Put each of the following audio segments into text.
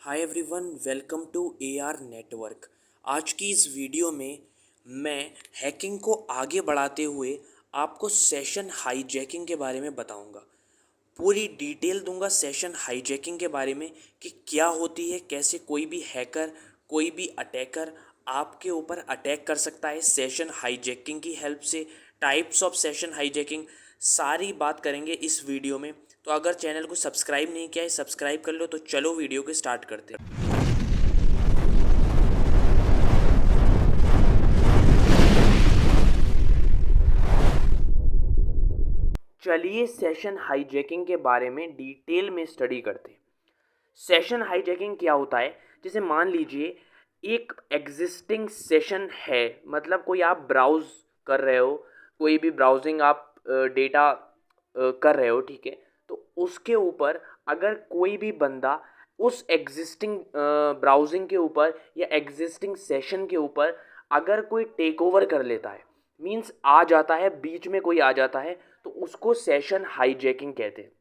Hi everyone, welcome to AR network. आज की इस वीडियो में मैं हैकिंग को आगे बढ़ाते हुए आपको सेशन हाईजैकिंग के बारे में बताऊंगा। पूरी डिटेल दूंगा सेशन हाईजैकिंग के बारे में कि क्या होती है, कैसे कोई भी हैकर, कोई भी अटैकर आपके ऊपर अटैक कर सकता है सेशन हाईजैकिंग की हेल्प से। टाइप्स ऑफ सेशन हाईजैकिंग सारी बात करेंगे इस वीडियो में। तो अगर चैनल को सब्सक्राइब नहीं किया है, सब्सक्राइब कर लो। तो चलो वीडियो को स्टार्ट करते हैं। चलिए सेशन हाईजैकिंग के बारे में डिटेल में स्टडी करते हैं। सेशन हाईजैकिंग क्या होता है? जैसे मान लीजिए एक एग्जिस्टिंग सेशन है, मतलब कोई आप ब्राउज कर रहे हो, कोई भी ब्राउजिंग आप डेटा कर रहे हो, ठीक है। तो उसके ऊपर अगर कोई भी बंदा उस एग्जिस्टिंग ब्राउजिंग के ऊपर या एग्जिस्टिंग सेशन के ऊपर अगर कोई टेक ओवर कर लेता है, मीन्स आ जाता है, बीच में कोई आ जाता है, तो उसको सेशन हाईजैकिंग कहते हैं।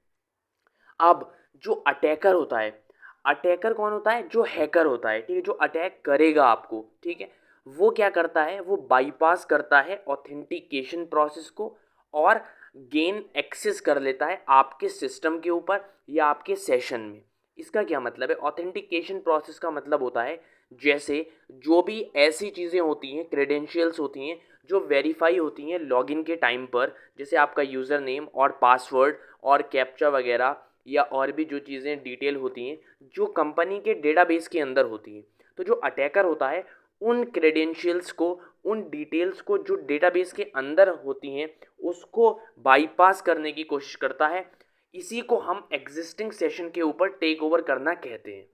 अब जो अटैकर होता है, अटैकर कौन होता है? जो हैकर होता है, ठीक है, जो अटैक करेगा आपको, ठीक है। वो क्या करता है? वो बाईपास करता है ऑथेंटिकेशन प्रोसेस को और गेन एक्सेस कर लेता है आपके सिस्टम के ऊपर या आपके सेशन में। इसका क्या मतलब है? ऑथेंटिकेशन प्रोसेस का मतलब होता है जैसे जो भी ऐसी चीज़ें होती हैं, क्रेडेंशियल्स होती हैं जो वेरीफाई होती हैं लॉगिन के टाइम पर, जैसे आपका यूज़र नेम और पासवर्ड और कैप्चा वगैरह, या और भी जो चीज़ें डिटेल होती हैं जो कंपनी के डेटाबेस के अंदर होती हैं। तो जो अटैकर होता है उन क्रेडेंशियल्स को, उन डिटेल्स को जो डेटाबेस के अंदर होती हैं, उसको बाईपास करने की कोशिश करता है। इसी को हम एग्जिस्टिंग सेशन के ऊपर टेक ओवर करना कहते हैं।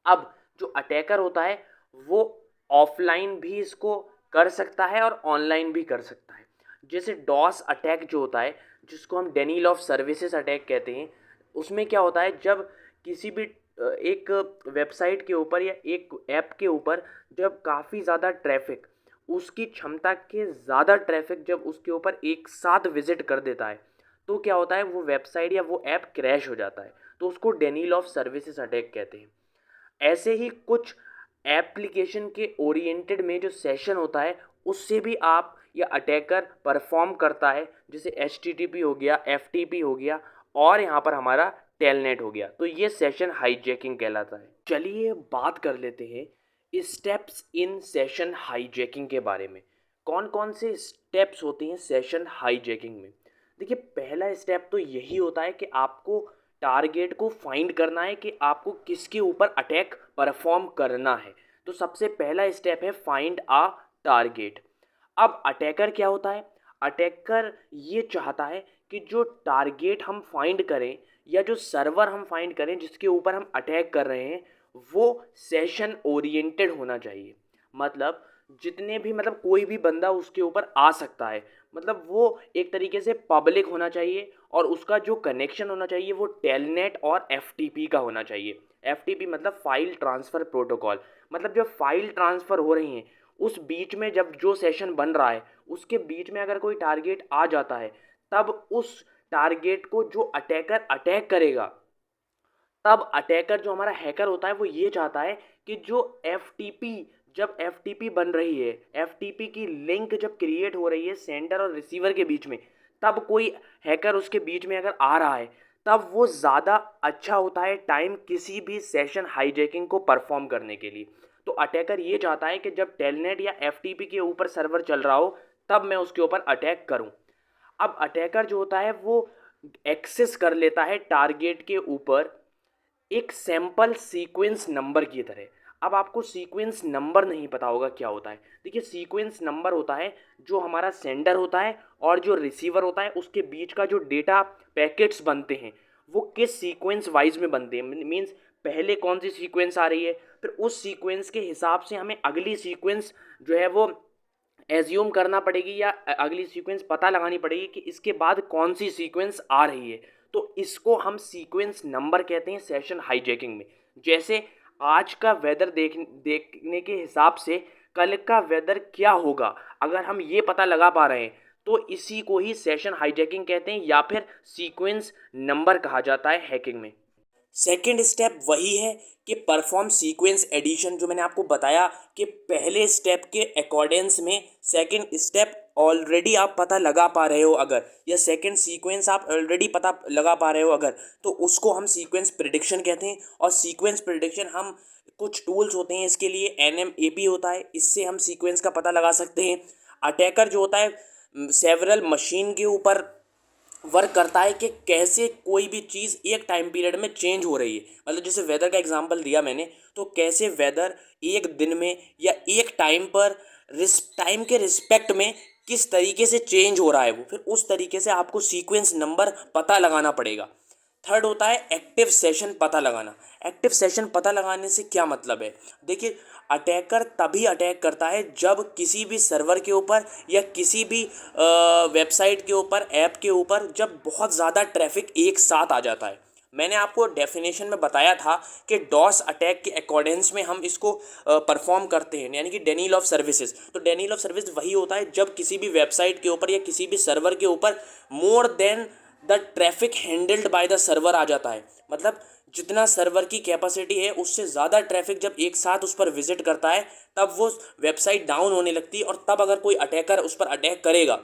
अब जो अटैकर होता है वो ऑफलाइन भी इसको कर सकता है और ऑनलाइन भी कर सकता है। जैसे डॉस अटैक जो होता है, जिसको हम डेनियल ऑफ सर्विसेज अटैक कहते हैं, उसमें क्या होता है? जब किसी भी एक वेबसाइट के ऊपर या एक ऐप के ऊपर जब काफ़ी ज़्यादा ट्रैफिक, उसकी क्षमता के ज़्यादा ट्रैफिक जब उसके ऊपर एक साथ विजिट कर देता है, तो क्या होता है? वो वेबसाइट या वो ऐप क्रैश हो जाता है। तो उसको डेनियल ऑफ सर्विसेज अटैक कहते हैं। ऐसे ही कुछ एप्लीकेशन के ओरिएंटेड में जो सेशन होता है, उससे भी आप या अटैकर परफॉर्म करता है, जैसे एचटीटीपी हो गया, एफटीपी हो गया, और यहाँ पर हमारा टेलनेट हो गया। तो ये सेशन हाईजैकिंग कहलाता है। चलिए बात कर लेते हैं स्टेप्स इन सेशन हाईजैकिंग के बारे में। कौन कौन से स्टेप्स होते हैं सेशन हाईजैकिंग में? देखिए, पहला स्टेप तो यही होता है कि आपको टारगेट को फाइंड करना है कि आपको किसके ऊपर अटैक परफॉर्म करना है। तो सबसे पहला स्टेप है फाइंड आ टारगेट। अब अटैकर क्या होता है? अटैकर ये चाहता है कि जो टारगेट हम फाइंड करें या जो सर्वर हम फाइंड करें जिसके ऊपर हम अटैक कर रहे हैं, वो सेशन ओरिएंटेड होना चाहिए। मतलब जितने भी, मतलब कोई भी बंदा उसके ऊपर आ सकता है, मतलब वो एक तरीके से पब्लिक होना चाहिए, और उसका जो कनेक्शन होना चाहिए वो टेलनेट और एफटीपी का होना चाहिए। एफटीपी मतलब फाइल ट्रांसफ़र प्रोटोकॉल। मतलब जब फाइल ट्रांसफ़र हो रही हैं, उस बीच में जब जो सेशन बन रहा है उसके बीच में अगर कोई टारगेट आ जाता है, तब उस टारगेट को जो अटैकर अटैक करेगा, तब अटैकर जो हमारा हैकर होता है वो ये चाहता है कि जो एफटीपी, जब एफटीपी बन रही है, एफटीपी की लिंक जब क्रिएट हो रही है सेंडर और रिसीवर के बीच में, तब कोई हैकर उसके बीच में अगर आ रहा है, तब वो ज़्यादा अच्छा होता है टाइम किसी भी सेशन हाईजैकिंग को परफॉर्म करने के लिए। तो अटैकर ये चाहता है कि जब टेलनेट या एफटीपी के ऊपर सर्वर चल रहा हो, तब मैं उसके ऊपर अटैक करूं। अब अटैकर जो होता है वो एक्सेस कर लेता है टारगेट के ऊपर एक सैंपल सीक्वेंस नंबर की तरह। अब आपको सीक्वेंस नंबर नहीं पता होगा क्या होता है। देखिए, सीक्वेंस नंबर होता है जो हमारा सेंडर होता है और जो रिसीवर होता है, उसके बीच का जो डेटा पैकेट्स बनते हैं वो किस सीक्वेंस वाइज में बनते हैं। मीन्स पहले कौन सी सीक्वेंस आ रही है, फिर उस सीक्वेंस के हिसाब से हमें अगली सीक्वेंस जो है वो एज्यूम करना पड़ेगी, या अगली सीक्वेंस पता लगानी पड़ेगी कि इसके बाद कौन सी सीक्वेंस आ रही है। तो इसको हम सीक्वेंस नंबर कहते हैं सेशन हाईजैकिंग में। जैसे आज का वेदर देखने के हिसाब से कल का वेदर क्या होगा, अगर हम ये पता लगा पा रहे हैं, तो इसी को ही सेशन हाईजैकिंग कहते हैं, या फिर सीक्वेंस नंबर कहा जाता है हैकिंग में। सेकेंड स्टेप वही है कि परफॉर्म सीक्वेंस एडिशन, जो मैंने आपको बताया कि पहले स्टेप के अकॉर्डेंस में सेकेंड स्टेप ऑलरेडी आप पता लगा पा रहे हो अगर, या सेकेंड सीक्वेंस आप ऑलरेडी पता लगा पा रहे हो अगर, तो उसको हम सीक्वेंस प्रिडिक्शन कहते हैं। और सीक्वेंस प्रिडिक्शन हम कुछ टूल्स होते हैं इसके लिए, NMAP होता है, इससे हम सीक्वेंस का पता लगा सकते हैं। अटैकर जो होता है सेवरल मशीन के ऊपर वर्क करता है कि कैसे कोई भी चीज़ एक टाइम पीरियड में चेंज हो रही है। मतलब जैसे वेदर का एग्जांपल दिया मैंने, तो कैसे वेदर एक दिन में या एक टाइम पर टाइम के रिस्पेक्ट में किस तरीके से चेंज हो रहा है वो, फिर उस तरीके से आपको सीक्वेंस नंबर पता लगाना पड़ेगा। थर्ड होता है एक्टिव सेशन पता लगाना। एक्टिव सेशन पता लगाने से क्या मतलब है, देखिए अटैकर तभी अटैक करता है जब किसी भी सर्वर के ऊपर या किसी भी वेबसाइट के ऊपर, ऐप के ऊपर, जब बहुत ज़्यादा ट्रैफिक एक साथ आ जाता है। मैंने आपको डेफिनेशन में बताया था कि डॉस अटैक के अकॉर्डेंस में हम इसको परफॉर्म करते हैं, यानी कि डेनियल ऑफ सर्विसेज। तो डेनियल ऑफ सर्विस वही होता है जब किसी भी वेबसाइट के ऊपर या किसी भी सर्वर के ऊपर more than the traffic handled by the server आ जाता है। मतलब जितना सर्वर की कैपेसिटी है उससे ज़्यादा ट्रैफिक जब एक साथ उस पर विजिट करता है, तब वो वेबसाइट डाउन होने लगती है, और तब अगर कोई अटैकर उस पर अटैक करेगा,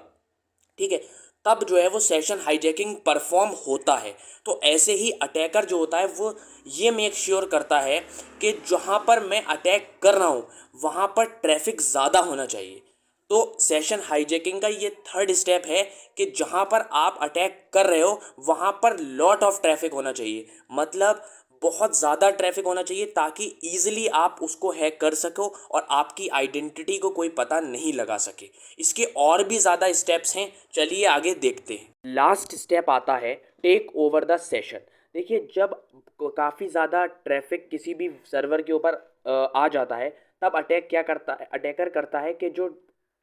ठीक है, तब जो है वो सेशन हाईजैकिंग परफॉर्म होता है। तो ऐसे ही अटैकर जो होता है वो ये मेक श्योर करता है कि जहाँ पर मैं अटैक कर रहा हूँ वहाँ पर ट्रैफिक ज़्यादा होना चाहिए। तो सेशन हाईजैकिंग का ये थर्ड स्टेप है कि जहाँ पर आप अटैक कर रहे हो वहाँ पर लॉट ऑफ ट्रैफिक होना चाहिए, मतलब बहुत ज़्यादा ट्रैफिक होना चाहिए, ताकि ईजिली आप उसको हैक कर सको और आपकी आइडेंटिटी को कोई पता नहीं लगा सके। इसके और भी ज़्यादा स्टेप्स हैं, चलिए आगे देखते हैं। लास्ट स्टेप आता है टेक ओवर द सेशन। देखिए जब काफ़ी ज़्यादा ट्रैफिक किसी भी सर्वर के ऊपर आ जाता है, तब अटैक क्या करता है, अटैकर करता है कि जो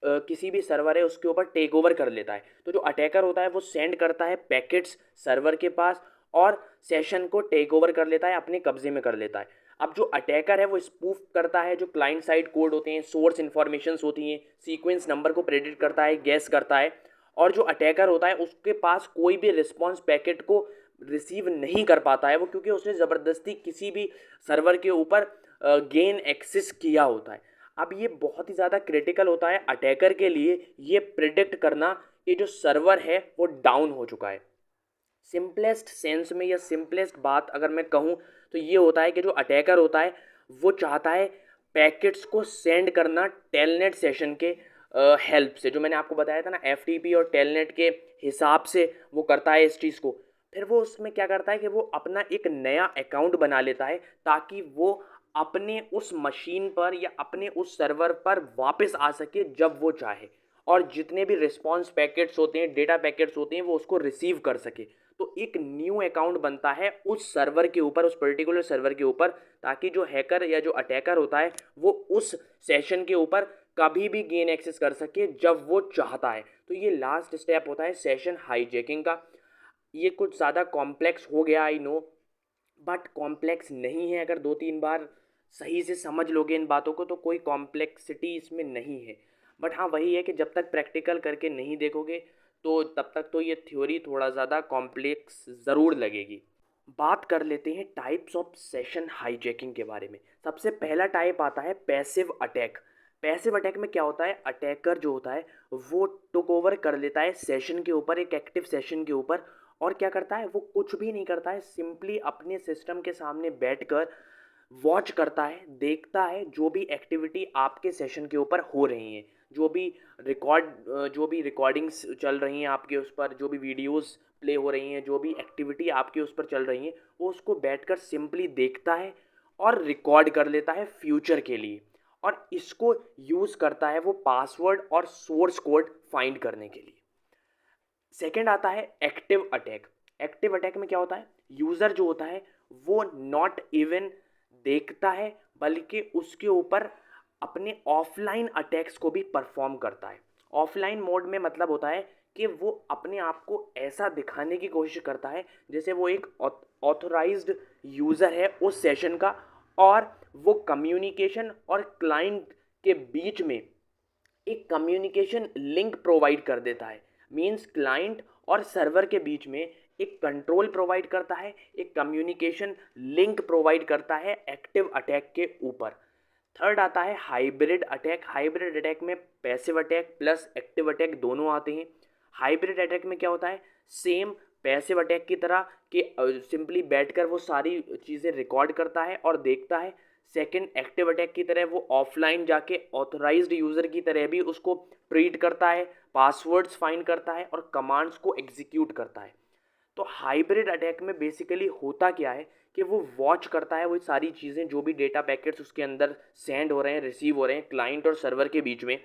किसी भी सर्वर है उसके ऊपर टेक ओवर कर लेता है। तो जो अटैकर होता है वो सेंड करता है पैकेट्स सर्वर के पास और सेशन को टेक ओवर कर लेता है, अपने कब्जे में कर लेता है। अब जो अटैकर है वो स्पूफ करता है, जो क्लाइंट साइड कोड होते हैं, सोर्स इन्फॉर्मेशंस होती हैं, सीक्वेंस नंबर को प्रेडिक्ट करता है, गैस करता है। और जो अटैकर होता है उसके पास कोई भी रिस्पॉन्स पैकेट को रिसीव नहीं कर पाता है वो, क्योंकि उसने ज़बरदस्ती किसी भी सर्वर के ऊपर गेन एक्सेस किया होता है। अब ये बहुत ही ज़्यादा क्रिटिकल होता है अटैकर के लिए ये प्रिडिक्ट करना कि जो सर्वर है वो डाउन हो चुका है। सिंपलेस्ट सेंस में या सिंपलेस्ट बात अगर मैं कहूँ तो ये होता है कि जो अटैकर होता है वो चाहता है पैकेट्स को सेंड करना टेलनेट सेशन के हेल्प से, जो मैंने आपको बताया था ना, FTP और टेलनेट के हिसाब से वो करता है इस चीज़ को। फिर वो उसमें क्या करता है कि वो अपना एक नया अकाउंट बना लेता है ताकि वो अपने उस मशीन पर या अपने उस सर्वर पर वापस आ सके जब वो चाहे, और जितने भी रिस्पॉन्स पैकेट्स होते हैं, डेटा पैकेट्स होते हैं, वो उसको रिसीव कर सके। तो एक न्यू अकाउंट बनता है उस सर्वर के ऊपर, उस पर्टिकुलर सर्वर के ऊपर, ताकि जो हैकर या जो अटैकर होता है वो उस सेशन के ऊपर कभी भी गेन एक्सेस कर सके जब वो चाहता है। तो ये लास्ट स्टेप होता है सेशन हाईजैकिंग का। ये कुछ ज़्यादा कॉम्प्लेक्स हो गया, आई नो, बट कॉम्प्लेक्स नहीं है। अगर 2-3 बार सही से समझ लोगे इन बातों को तो कोई कॉम्प्लेक्सिटी इसमें नहीं है। बट हाँ वही है कि जब तक प्रैक्टिकल करके नहीं देखोगे तो तब तक तो ये थ्योरी थोड़ा ज़्यादा कॉम्प्लेक्स ज़रूर लगेगी। बात कर लेते हैं टाइप्स ऑफ सेशन हाईजैकिंग के बारे में। सबसे पहला टाइप आता है पैसिव अटैक। पैसिव अटैक में क्या होता है, अटैकर जो होता है वो टुक ओवर कर लेता है सेशन के ऊपर, एक एक्टिव सेशन के ऊपर, और क्या करता है वो कुछ भी नहीं करता है, सिंपली अपने सिस्टम के सामने बैठकर वॉच करता है, देखता है जो भी एक्टिविटी आपके सेशन के ऊपर हो रही हैं, जो भी रिकॉर्डिंग्स चल रही हैं आपके उस पर, जो भी वीडियोस प्ले हो रही हैं, जो भी एक्टिविटी आपके उस पर चल रही हैं, वो उसको बैठकर सिंपली देखता है और रिकॉर्ड कर लेता है फ्यूचर के लिए, और इसको यूज़ करता है वो पासवर्ड और सोर्स कोड फाइंड करने के लिए। सेकेंड आता है एक्टिव अटैक। एक्टिव अटैक में क्या होता है, यूज़र जो होता है वो नॉट इवन देखता है बल्कि उसके ऊपर अपने ऑफलाइन अटैक्स को भी परफॉर्म करता है। ऑफलाइन मोड में मतलब होता है कि वो अपने आप को ऐसा दिखाने की कोशिश करता है जैसे वो एक ऑथोराइज्ड यूज़र है उस सेशन का, और वो कम्युनिकेशन और क्लाइंट के बीच में एक कम्युनिकेशन लिंक प्रोवाइड कर देता है। मींस क्लाइंट और सर्वर के बीच में एक कंट्रोल प्रोवाइड करता है, एक कम्युनिकेशन लिंक प्रोवाइड करता है एक्टिव अटैक के ऊपर। थर्ड आता है हाइब्रिड अटैक। हाइब्रिड अटैक में passive attack plus active attack दोनों आते हैं। हाइब्रिड अटैक में क्या होता है, सेम पैसिव अटैक की तरह कि सिंपली बैठकर वो सारी चीज़ें रिकॉर्ड करता है और देखता है। सेकंड एक्टिव अटैक की तरह वो ऑफलाइन जाके ऑथराइज्ड यूज़र की तरह भी उसको ट्रीट करता है, पासवर्ड्स फाइंड करता है और कमांड्स को एग्जीक्यूट करता है। तो हाइब्रिड अटैक में बेसिकली होता क्या है कि वो वॉच करता है वो सारी चीज़ें, जो भी डेटा पैकेट्स उसके अंदर सेंड हो रहे हैं, रिसीव हो रहे हैं क्लाइंट और सर्वर के बीच में,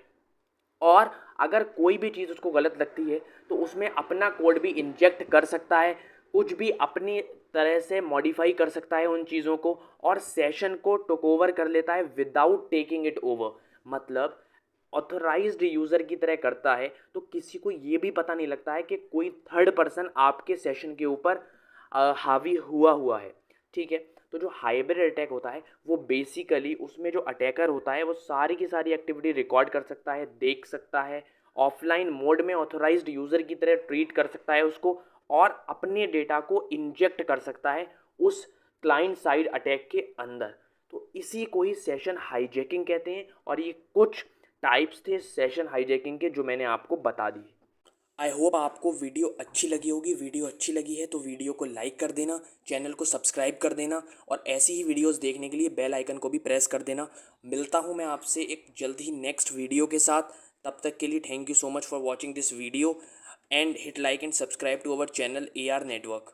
और अगर कोई भी चीज़ उसको गलत लगती है तो उसमें अपना कोड भी इंजेक्ट कर सकता है, कुछ भी अपनी तरह से मॉडिफाई कर सकता है उन चीज़ों को, और सेशन को टेक ओवर कर लेता है विदाउट टेकिंग इट ओवर। मतलब ऑथराइज्ड यूज़र की तरह करता है, तो किसी को ये भी पता नहीं लगता है कि कोई थर्ड पर्सन आपके सेशन के ऊपर हावी हुआ है। ठीक है, तो जो हाइब्रिड अटैक होता है वो बेसिकली उसमें जो अटैकर होता है वो सारी की सारी एक्टिविटी रिकॉर्ड कर सकता है, देख सकता है, ऑफलाइन मोड में ऑथराइज्ड यूज़र की तरह ट्रीट कर सकता है उसको, और अपने डेटा को इंजेक्ट कर सकता है उस क्लाइंट साइड अटैक के अंदर। तो इसी को ही सेशन हाईजैकिंग कहते हैं, और ये कुछ टाइप्स थे सेशन हाईजैकिंग के जो मैंने आपको बता दिए। आई होप आपको वीडियो अच्छी लगी होगी। वीडियो अच्छी लगी है तो वीडियो को लाइक कर देना, चैनल को सब्सक्राइब कर देना, और ऐसी ही वीडियोस देखने के लिए बेल आइकन को भी प्रेस कर देना। मिलता हूँ मैं आपसे एक जल्द ही नेक्स्ट वीडियो के साथ। तब तक के लिए thank you so much for watching this video and hit like and subscribe to our channel AR network.